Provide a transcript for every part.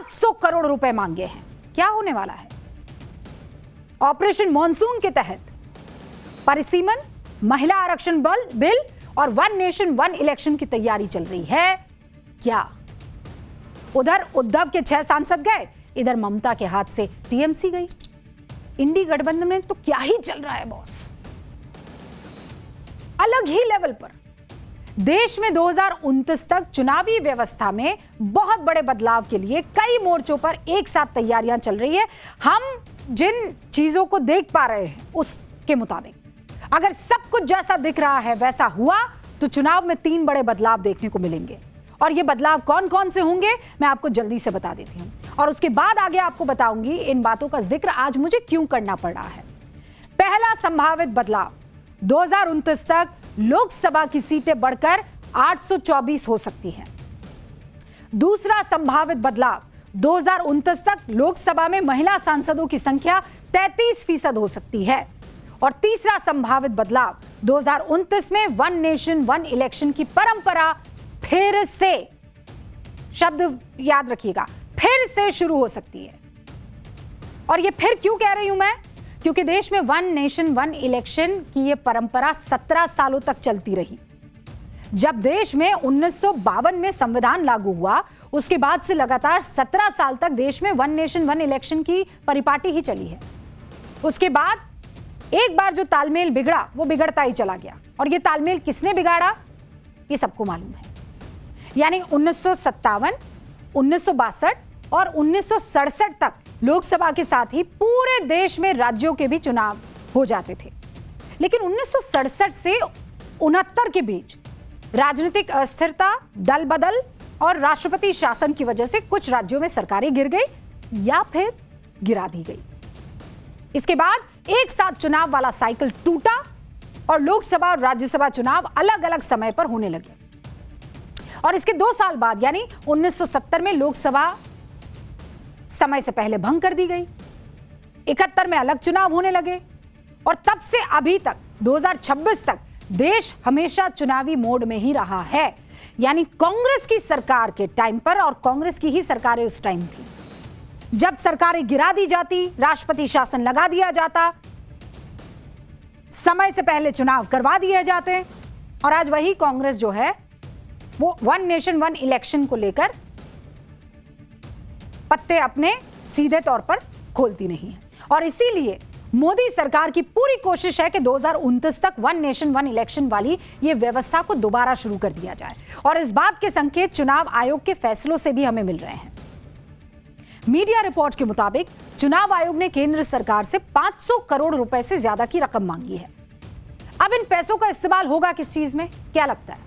800 करोड़ रुपए मांगे हैं। क्या होने वाला है? ऑपरेशन मॉनसून के तहत परिसीमन, महिला आरक्षण बिल और वन नेशन वन इलेक्शन की तैयारी चल रही है क्या? उधर उद्धव के 6 सांसद गए, इधर ममता के हाथ से टीएमसी गई। इंडी गठबंधन में तो क्या ही चल रहा है बॉस, अलग ही लेवल पर। देश में 2029 तक चुनावी व्यवस्था में बहुत बड़े बदलाव के लिए कई मोर्चों पर एक साथ तैयारियां चल रही है। हम जिन चीजों को देख पा रहे हैं उसके मुताबिक अगर सब कुछ जैसा दिख रहा है वैसा हुआ तो चुनाव में 3 बड़े बदलाव देखने को मिलेंगे। और ये बदलाव कौन कौन से होंगे मैं आपको जल्दी से बता देती हूं, और उसके बाद आगे आपको बताऊंगी इन बातों का जिक्र आज मुझे क्यों करना पड़ रहा है। पहला संभावित बदलाव, 2029 तक लोकसभा की सीटें बढ़कर 824 हो सकती हैं। दूसरा संभावित बदलाव, 2029 तक लोकसभा में महिला सांसदों की संख्या 33% हो सकती है। और तीसरा संभावित बदलाव, 2029 में वन नेशन वन इलेक्शन की परंपरा फिर से, शब्द याद रखिएगा, फिर से शुरू हो सकती है। और ये फिर क्यों कह रही हूं मैं? क्योंकि देश में वन नेशन वन इलेक्शन की ये परंपरा 17 सालों तक चलती रही। जब देश में 1952 में संविधान लागू हुआ उसके बाद से लगातार 17 साल तक देश में वन नेशन वन इलेक्शन की परिपाटी ही चली है। उसके बाद एक बार जो तालमेल बिगड़ा वो बिगड़ता ही चला गया। और ये तालमेल किसने बिगाड़ा ये सबको मालूम है। यानी 1957, 1962 और 1967 तक लोकसभा के साथ ही पूरे देश में राज्यों के भी चुनाव हो जाते थे। लेकिन 1967 से 69 के बीच राजनीतिक अस्थिरता, दल बदल और राष्ट्रपति शासन की वजह से कुछ राज्यों में सरकारें गिर गई या फिर गिरा दी गई। इसके बाद एक साथ चुनाव वाला साइकिल टूटा और लोकसभा और राज्यसभा चुनाव अलग अलग समय पर होने लगे। और इसके 2 साल बाद यानी 1970 में लोकसभा समय से पहले भंग कर दी गई। 71 में अलग चुनाव होने लगे और तब से अभी तक 2026 तक देश हमेशा चुनावी मोड में ही रहा है। यानी कांग्रेस की सरकार के टाइम पर, और कांग्रेस की ही सरकारें उस टाइम थी, जब सरकारें गिरा दी जाती, राष्ट्रपति शासन लगा दिया जाता, समय से पहले चुनाव करवा दिए जाते। और आज वही कांग्रेस जो है वो वन नेशन वन इलेक्शन को लेकर पत्ते अपने सीधे तौर पर खोलती नहीं है। और इसीलिए मोदी सरकार की पूरी कोशिश है कि 2029 तक वन नेशन वन इलेक्शन वाली ये व्यवस्था को दोबारा शुरू कर दिया जाए। और इस बात के संकेत चुनाव आयोग के फैसलों से भी हमें मिल रहे हैं। मीडिया रिपोर्ट के मुताबिक चुनाव आयोग ने केंद्र सरकार से 500 करोड़ रुपए से ज्यादा की रकम मांगी है। अब इन पैसों का इस्तेमाल होगा किस चीज में, क्या लगता है?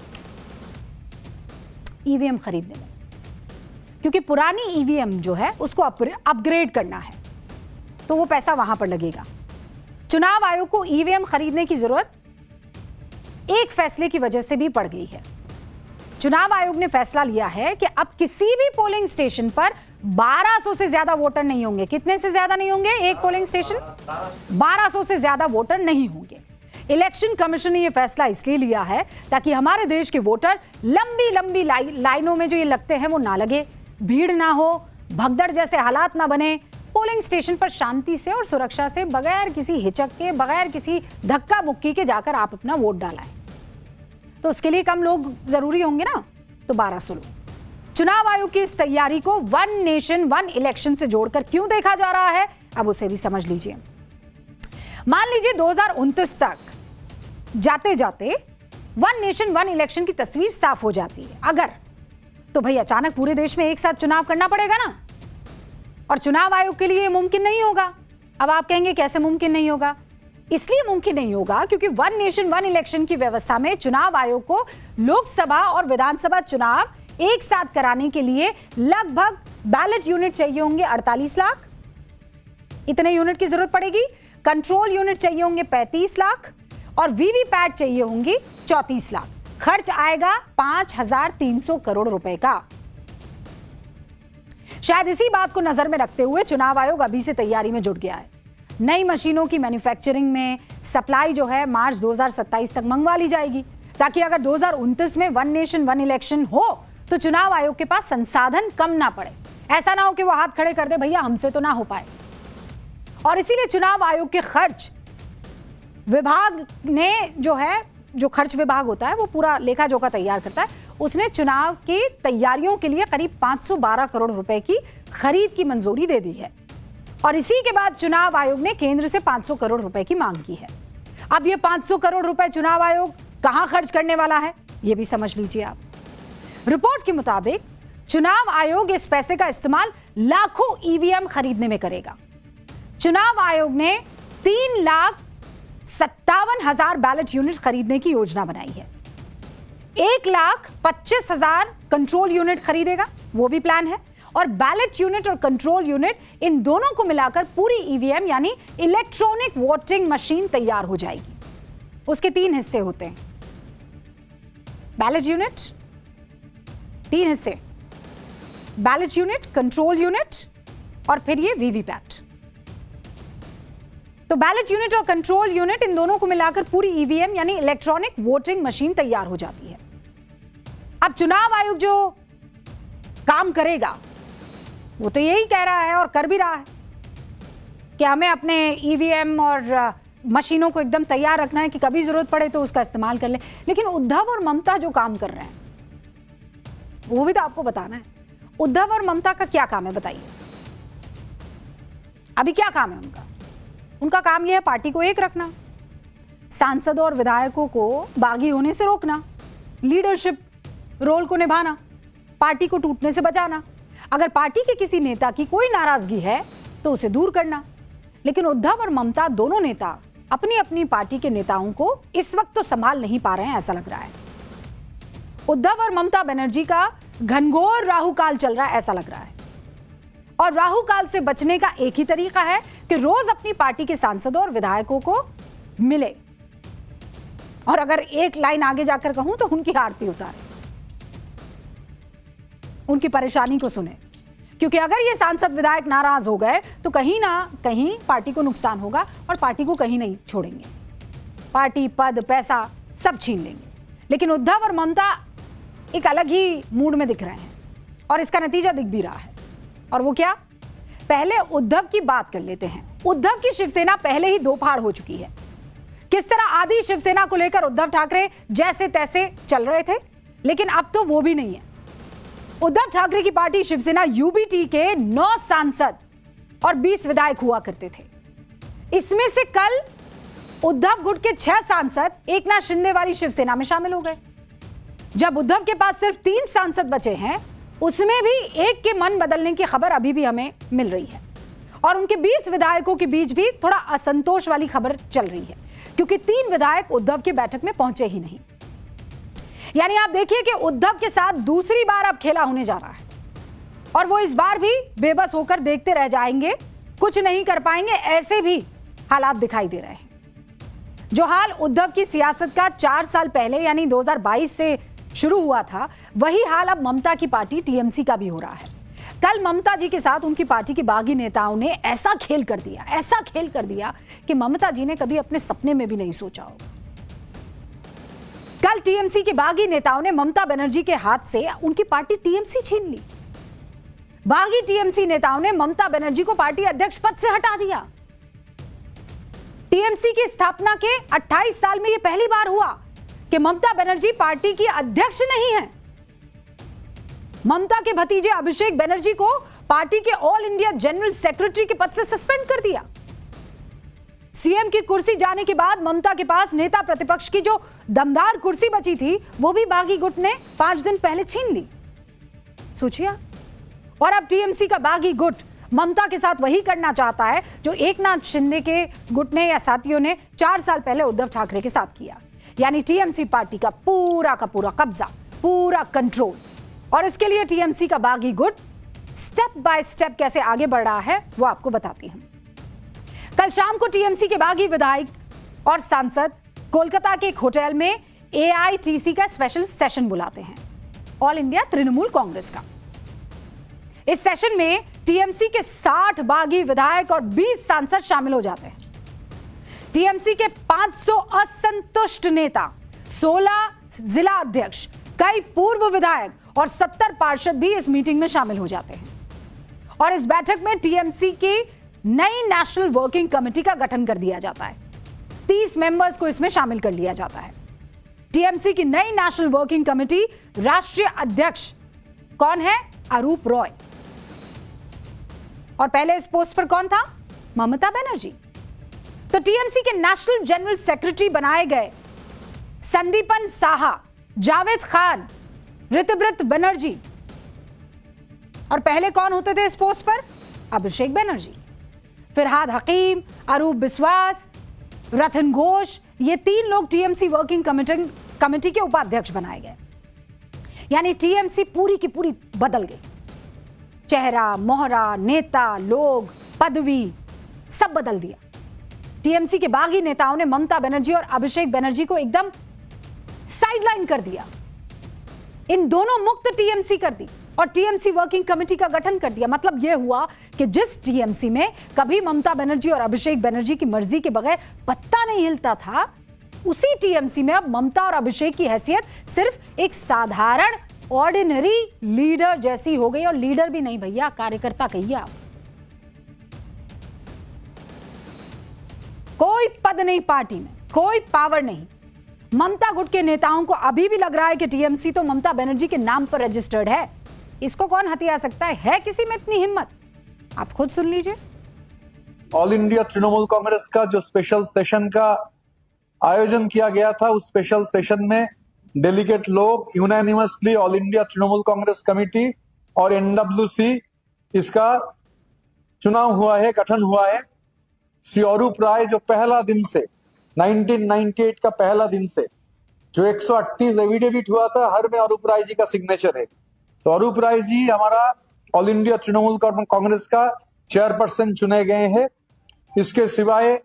ईवीएम खरीदने में, क्योंकि पुरानी ईवीएम जो है उसको अपग्रेड करना है तो वो पैसा वहां पर लगेगा। चुनाव आयोग को ईवीएम खरीदने की जरूरत एक फैसले की वजह से भी पड़ गई है। चुनाव आयोग ने फैसला लिया है कि अब किसी भी पोलिंग स्टेशन पर 1200 से ज्यादा वोटर नहीं होंगे। कितने से ज्यादा नहीं होंगे? एक पोलिंग स्टेशन 1200 से ज्यादा वोटर नहीं होंगे। इलेक्शन कमीशन ने यह फैसला इसलिए लिया है ताकि हमारे देश के वोटर लंबी लंबी लाइनों में जो ये लगते हैं वो ना लगे, भीड़ ना हो, भगदड़ जैसे हालात ना बने। पोलिंग स्टेशन पर शांति से और सुरक्षा से, बगैर किसी हिचक के, बगैर किसी धक्का मुक्की के जाकर आप अपना वोट डालाएं। तो उसके लिए कम लोग जरूरी होंगे ना, तो 1200 लोग। चुनाव आयोग की इस तैयारी को वन नेशन वन इलेक्शन से जोड़कर क्यों देखा जा रहा है, अब उसे भी समझ लीजिए। मान लीजिए 2029 तक जाते जाते वन नेशन वन इलेक्शन की तस्वीर साफ हो जाती है अगर, तो भाई अचानक पूरे देश में एक साथ चुनाव करना पड़ेगा ना, और चुनाव आयोग के लिए मुमकिन नहीं होगा। अब आप कहेंगे कैसे मुमकिन नहीं होगा? इसलिए मुमकिन नहीं होगा क्योंकि वन नेशन वन इलेक्शन की व्यवस्था में चुनाव आयोग को लोकसभा और विधानसभा चुनाव एक साथ कराने के लिए लगभग बैलेट यूनिट चाहिए होंगे 48 लाख, इतने यूनिट की जरूरत पड़ेगी। कंट्रोल यूनिट चाहिए होंगे 35 लाख और वीवीपैट चाहिए होंगी 34 लाख। खर्च आएगा 5300 करोड़ रुपए का। शायद इसी बात को नजर में रखते हुए चुनाव आयोग अभी से तैयारी में जुट गया है। नई मशीनों की मैन्युफैक्चरिंग में सप्लाई जो है मार्च 2027 तक मंगवा ली जाएगी, ताकि अगर 2029 में वन नेशन वन इलेक्शन हो तो चुनाव आयोग के पास संसाधन कम ना पड़े। ऐसा ना हो कि वो हाथ खड़े कर दे, भैया हमसे तो ना हो पाए। और इसीलिए चुनाव आयोग के खर्च विभाग ने जो खर्च विभाग होता है वो पूरा लेखा जोखा तैयार करता है, उसने चुनाव की तैयारियों के लिए करीब 512 करोड़ रुपए की खरीद की मंजूरी दे दी है। और इसी के बाद चुनाव आयोग ने केंद्र से 500 करोड़ रुपए की मांग की है। अब ये 500 करोड़ रुपए चुनाव आयोग कहां खर्च करने वाला है, ये भी समझ लीजिए आप। रिपोर्ट के मुताबिक चुनाव आयोग इस पैसे का इस्तेमाल लाखों ईवीएम खरीदने में करेगा। चुनाव आयोग ने 3,57,000 बैलेट यूनिट खरीदने की योजना बनाई है। 1,25,000 कंट्रोल यूनिट खरीदेगा, वो भी प्लान है। और बैलेट यूनिट और कंट्रोल यूनिट, इन दोनों को मिलाकर पूरी ईवीएम यानी इलेक्ट्रॉनिक वोटिंग मशीन तैयार हो जाएगी। उसके 3 हिस्से होते हैं। बैलेट यूनिट 3 हिस्से, बैलेट यूनिट, कंट्रोल यूनिट और फिर ये वीवीपैट। तो बैलेट यूनिट और कंट्रोल यूनिट, इन दोनों को मिलाकर पूरी ईवीएम यानी इलेक्ट्रॉनिक वोटिंग मशीन तैयार हो जाती है। अब चुनाव आयोग जो काम करेगा वो तो यही कह रहा है और कर भी रहा है कि हमें अपने ईवीएम और मशीनों को एकदम तैयार रखना है कि कभी जरूरत पड़े तो उसका इस्तेमाल कर ले। लेकिन उद्धव और ममता जो काम कर रहे हैं वो भी तो आपको बताना है। उद्धव और ममता का क्या काम है बताइए। अभी क्या काम है उनका? उनका काम यह है पार्टी को एक रखना, सांसदों और विधायकों को बागी होने से रोकना, लीडरशिप रोल को निभाना, पार्टी को टूटने से बचाना। अगर पार्टी के किसी नेता की कोई नाराजगी है तो उसे दूर करना। लेकिन उद्धव और ममता दोनों नेता अपनी अपनी पार्टी के नेताओं को इस वक्त तो संभाल नहीं पा रहे हैं, ऐसा लग रहा है। उद्धव और ममता बनर्जी का घनघोर राहु काल चल रहा है, ऐसा लग रहा है। और राहु काल से बचने का एक ही तरीका है कि रोज अपनी पार्टी के सांसदों और विधायकों को मिले और अगर एक लाइन आगे जाकर कहूं तो उनकी आरती उतारे, उनकी परेशानी को सुने। क्योंकि अगर ये सांसद विधायक नाराज हो गए तो कहीं ना कहीं पार्टी को नुकसान होगा और पार्टी को कहीं नहीं छोड़ेंगे, पार्टी पद पैसा सब छीन लेंगे। लेकिन उद्धव और ममता एक अलग ही मूड में दिख रहे हैं और इसका नतीजा दिख भी रहा है। और वो क्या? पहले उद्धव की बात कर लेते हैं। उद्धव की शिवसेना पहले ही दो फाड़ हो चुकी है। किस तरह आदि शिवसेना को लेकर उद्धव ठाकरे जैसे तैसे चल रहे थे, लेकिन अब तो वो भी नहीं है। उद्धव ठाकरे की पार्टी शिवसेना यूबीटी के 9 सांसद और 20 विधायक हुआ करते थे। इसमें से कल उद्धव गुट के 6 सांसद एकनाथ शिंदे वाली शिवसेना में शामिल हो गए। जब उद्धव के पास सिर्फ 3 सांसद बचे हैं, उसमें भी एक के मन बदलने की खबर अभी भी हमें मिल रही है। और उनके 20 विधायकों के बीच भी थोड़ा असंतोष वाली खबर चल रही है, क्योंकि 3 विधायक उद्धव की बैठक में पहुंचे ही नहीं। यानी आप देखिए कि उद्धव के साथ दूसरी बार अब खेला होने जा रहा है और वो इस बार भी बेबस होकर देखते रह जाएंगे, कुछ नहीं कर पाएंगे। ऐसे भी हालात दिखाई दे रहे हैं। जो हाल उद्धव की सियासत का 4 साल पहले यानी 2022 से शुरू हुआ था, वही हाल अब ममता की पार्टी टीएमसी का भी हो रहा है। कल ममता जी के साथ उनकी पार्टी के बागी नेताओं ने ऐसा खेल कर दिया कि ममता जी ने कभी अपने सपने में भी नहीं सोचा होगा। कल टीएमसी के बागी नेताओं ने ममता बनर्जी के हाथ से उनकी पार्टी टीएमसी छीन ली। बागी टीएमसी नेताओं ने ममता बनर्जी को पार्टी अध्यक्ष पद से हटा दिया। टीएमसी की स्थापना के 28 साल में यह पहली बार हुआ कि ममता बनर्जी पार्टी की अध्यक्ष नहीं है। ममता के भतीजे अभिषेक बनर्जी को पार्टी के ऑल इंडिया जनरल सेक्रेटरी के पद से सस्पेंड कर दिया। सीएम की कुर्सी जाने के बाद ममता के पास नेता प्रतिपक्ष की जो दमदार कुर्सी बची थी, वो भी बागी गुट ने 5 दिन पहले छीन ली। सोचिए। और अब टीएमसी का बागी गुट ममता के साथ वही करना चाहता है जो एकनाथ शिंदे के गुट ने या साथियों ने 4 साल पहले उद्धव ठाकरे के साथ किया। यानी टीएमसी पार्टी का पूरा कब्जा, पूरा कंट्रोल। और इसके लिए टीएमसी का बागी गुट स्टेप बाय स्टेप कैसे आगे बढ़ रहा है वो आपको बताती हूं। कल शाम को टीएमसी के बागी विधायक और सांसद कोलकाता के एक होटल में एआईटीसी का स्पेशल सेशन बुलाते हैं, ऑल इंडिया तृणमूल कांग्रेस का। इस सेशन में टीएमसी के 60 बागी विधायक और 20 सांसद शामिल हो जाते हैं। टीएमसी के 500 असंतुष्ट नेता, 16 जिला अध्यक्ष, कई पूर्व विधायक और 70 पार्षद भी इस मीटिंग में शामिल हो जाते हैं। और इस बैठक में टीएमसी की नई नेशनल वर्किंग कमेटी का गठन कर दिया जाता है। 30 मेंबर्स को इसमें शामिल कर लिया जाता है। टीएमसी की नई नेशनल वर्किंग कमेटी राष्ट्रीय अध्यक्ष कौन है? अरूप रॉय। और पहले इस पोस्ट पर कौन था? ममता बनर्जी। तो टीएमसी के नेशनल जनरल सेक्रेटरी बनाए गए संदीपन साहा, जावेद खान, ऋतव्रत बनर्जी। और पहले कौन होते थे इस पोस्ट पर? अभिषेक बनर्जी। फिरहाद हकीम, अरूप बिस्वास, रतन घोष, ये 3 लोग टीएमसी वर्किंग कमेटी के उपाध्यक्ष बनाए गए। यानी टीएमसी पूरी की पूरी बदल गई। चेहरा, मोहरा, नेता, लोग, पदवी सब बदल दिया। टीएमसी के बागी नेताओं ने ममता बनर्जी और अभिषेक बनर्जी को एकदम साइडलाइन कर दिया। इन दोनों मुक्त टीएमसी कर दी और टीएमसी वर्किंग कमेटी का गठन कर दिया। मतलब यह हुआ कि जिस टीएमसी में कभी ममता बनर्जी और अभिषेक बनर्जी की मर्जी के बगैर पत्ता नहीं हिलता था, उसी टीएमसी में अब ममता और अभिषेक की हैसियत सिर्फ एक साधारण ऑर्डिनरी लीडर जैसी हो गई। और लीडर भी नहीं भैया, कार्यकर्ता कहिए आप। कोई पद नहीं पार्टी में, कोई पावर नहीं। ममता गुट के नेताओं को अभी भी लग रहा है कि टीएमसी तो ममता बनर्जी के नाम पर रजिस्टर्ड है। इसको कौन हथिया सकता है? है किसी में इतनी हिम्मत? आप खुद सुन लीजिए। ऑल इंडिया तृणमूल कांग्रेस का जो स्पेशल सेशन का आयोजन किया गया था, उस स्पेशल सेशन में डेलीगेट लोग unanimously all India Trinamool Congress committee और एनडब्ल्यूसी इसका चुनाव हुआ है, गठन हुआ है। श्री अरूप राय जो पहला दिन से 1998 का पहला दिन से जो 138 एफिडेविट हुआ था, हर में अरूप राय जी का सिग्नेचर है। तो अरूप राय जी हमारा ऑल इंडिया तृणमूल कांग्रेस का चेयरपर्सन चुने गए हैं। इसके सिवाय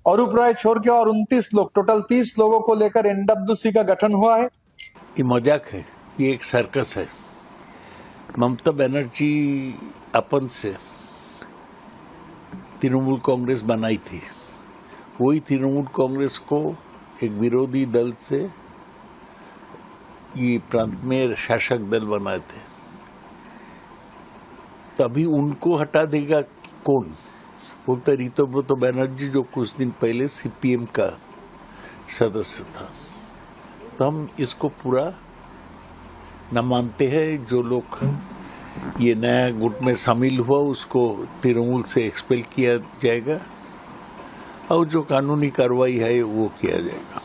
अरूप राय छोड़ के और 29 लोग, टोटल 30 लोगों को लेकर एनडब्ल्यूसी का गठन हुआ है। ये मजाक है, ये एक सर्कस है। ममता बनर्जी अपन से तृणमूल कांग्रेस बनाई थी, वही तृणमूल कांग्रेस को एक विरोधी दल से ये प्रांत में शासक दल बनाए थे। तभी उनको हटा देगा कौन? बोलते ऋतव्रत बनर्जी जो कुछ दिन पहले सीपीएम का सदस्य था। तो हम इसको पूरा न मानते हैं। जो लोग ये नया गुट में शामिल हुआ उसको तृणमूल से एक्सपेल किया जाएगा और जो कानूनी कार्रवाई है वो किया जाएगा।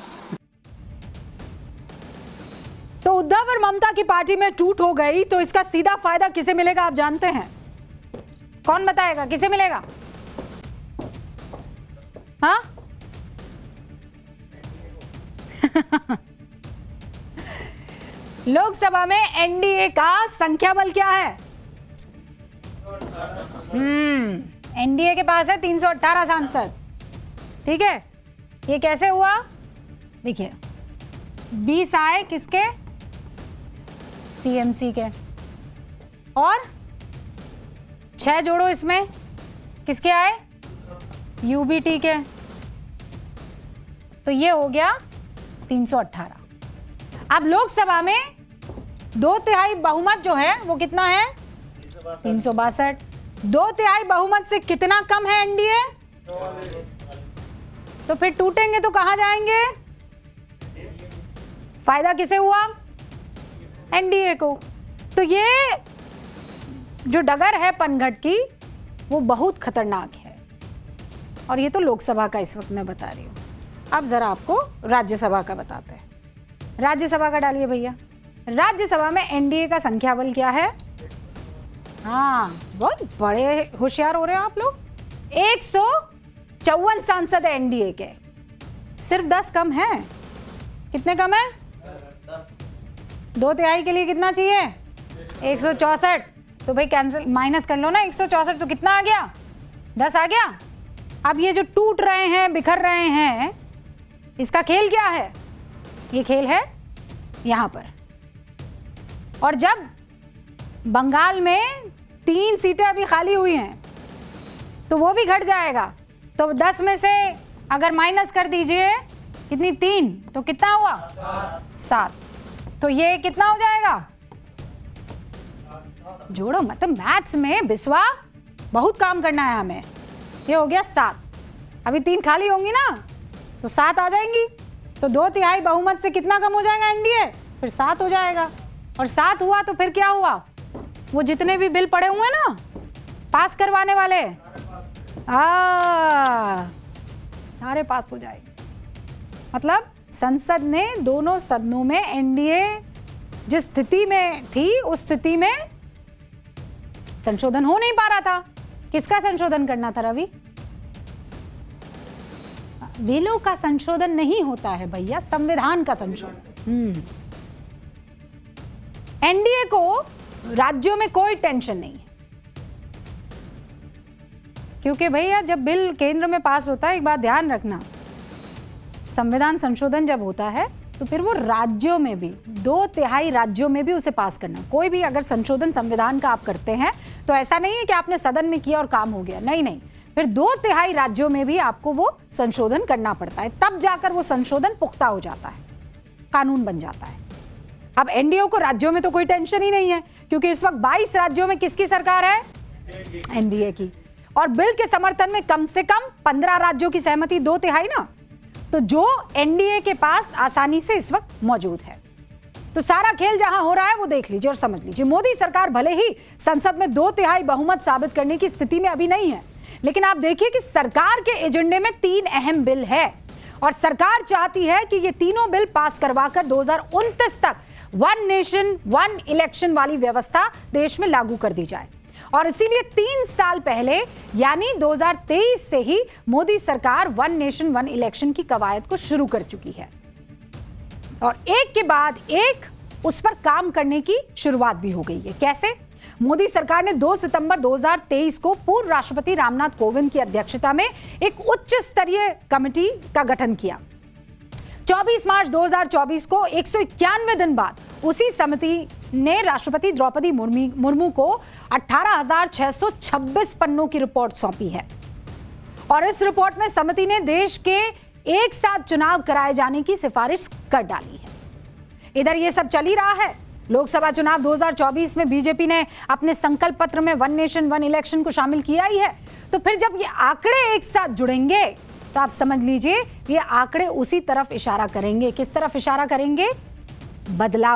तो उद्धव और ममता की पार्टी में टूट हो गई तो इसका सीधा फायदा किसे मिलेगा आप जानते हैं? कौन बताएगा किसे मिलेगा? हाँ? लोकसभा में एनडीए का संख्या बल क्या है? एनडीए के पास है 318 सांसद। ठीक है, ये कैसे हुआ? देखिए, 20 आए किसके? टीएमसी के, और 6 जोड़ो इसमें, किसके आए? यूबीटी के। तो ये हो गया 318। अब लोकसभा में 2/3 बहुमत जो है वो कितना है? 362। 2/3 बहुमत से कितना कम है एनडीए? तो फिर टूटेंगे तो कहां जाएंगे? फायदा किसे हुआ? एनडीए को। तो ये जो डगर है पनघट की वो बहुत खतरनाक है। और ये तो लोकसभा का इस वक्त मैं बता रही हूं। अब जरा आपको राज्यसभा का बताते हैं। राज्यसभा का डालिए भैया। राज्यसभा में एनडीए का संख्या बल क्या है? हाँ, बहुत बड़े होशियार हो रहे हो आप लोग। 154 सांसद है एनडीए के, सिर्फ 10 कम है। कितने कम है? 2/3 के लिए कितना चाहिए? 164। तो भाई कैंसिल, माइनस कर लो ना 164, तो कितना आ गया? 10 आ गया। अब ये जो टूट रहे हैं, बिखर रहे हैं, इसका खेल क्या है? ये खेल है यहां पर। और जब बंगाल में 3 सीटें अभी खाली हुई हैं तो वो भी घट जाएगा। तो 10 में से अगर माइनस कर दीजिए, कितनी? 3, तो कितना हुआ? 7। तो ये कितना हो जाएगा? जोड़ो मतलब मैथ्स में बिस्वा बहुत काम करना है हमें। ये हो गया 7, अभी 3 खाली होंगी ना तो 7 आ जाएंगी, तो 2/3 बहुमत से कितना कम हो जाएगा एनडीए, फिर 7 हो जाएगा। और 7 हुआ तो फिर क्या हुआ, वो जितने भी बिल पड़े हुए ना पास करवाने वाले सारे पास हो जाएंगे। मतलब संसद ने दोनों सदनों में एनडीए जिस स्थिति में थी उस स्थिति में संशोधन हो नहीं पा रहा था। किसका संशोधन करना था रवि? बिलों का संशोधन नहीं होता है भैया, संविधान का संशोधन। एनडीए को राज्यों में कोई टेंशन नहीं है, क्योंकि भैया जब बिल केंद्र में पास होता है, एक बात ध्यान रखना, संविधान संशोधन जब होता है तो फिर वो राज्यों में भी 2/3 राज्यों में भी उसे पास करना। कोई भी अगर संशोधन संविधान का आप करते हैं तो ऐसा नहीं है कि आपने सदन में किया और काम हो गया, नहीं, फिर 2/3 राज्यों में भी आपको वो संशोधन करना पड़ता है, तब जाकर वो संशोधन पुख्ता हो जाता है, कानून बन जाता है। अब एनडीए को राज्यों में तो कोई टेंशन ही नहीं है, क्योंकि इस वक्त 22 राज्यों में किसकी सरकार है? एनडीए की। और बिल के समर्थन में कम से कम 15 राज्यों की सहमति, 2/3 ना, तो जो एनडीए के पास आसानी से इस वक्त मौजूद है। तो सारा खेल जहां हो रहा है वो देख लीजिए और समझ लीजिए। मोदी सरकार भले ही संसद में 2/3 बहुमत साबित करने की स्थिति में अभी नहीं है, लेकिन आप देखिए कि सरकार के एजेंडे में 3 अहम बिल है और सरकार चाहती है कि ये तीनों बिल पास करवाकर 2029 तक 1 नेशन 1 इलेक्शन वाली व्यवस्था देश में लागू कर दी जाए। और इसीलिए 3 साल पहले यानी 2023 से ही मोदी सरकार 1 नेशन 1 इलेक्शन की कवायद को शुरू कर चुकी है और एक के बाद एक उस पर काम करने की शुरुआत भी हो गई है। कैसे? मोदी सरकार ने 2 सितंबर 2023 को पूर्व राष्ट्रपति रामनाथ कोविंद की अध्यक्षता में एक उच्च स्तरीय कमेटी का गठन किया। 24 मार्च 2024 को 191 दिन बाद उसी समिति ने राष्ट्रपति द्रौपदी मुर्मू को 18,626 पन्नों की रिपोर्ट सौंपी है और इस रिपोर्ट में समिति ने देश के एक साथ चुनाव कराए जाने की सिफारिश कर डाली है। इधर ये सब चल ही रहा है, लोकसभा चुनाव 2024 में बीजेपी ने अपने संकल्प पत्र में 1 नेशन 1 इलेक्शन को शामिल किया ही है, तो फिर जब ये आंकड़े एक साथ जुड़ेंगे तो आप समझ लीजिए ये आंकड़े उसी तरफ इशारा करेंगे। किस तरफ इशारा करेंगे? बदलाव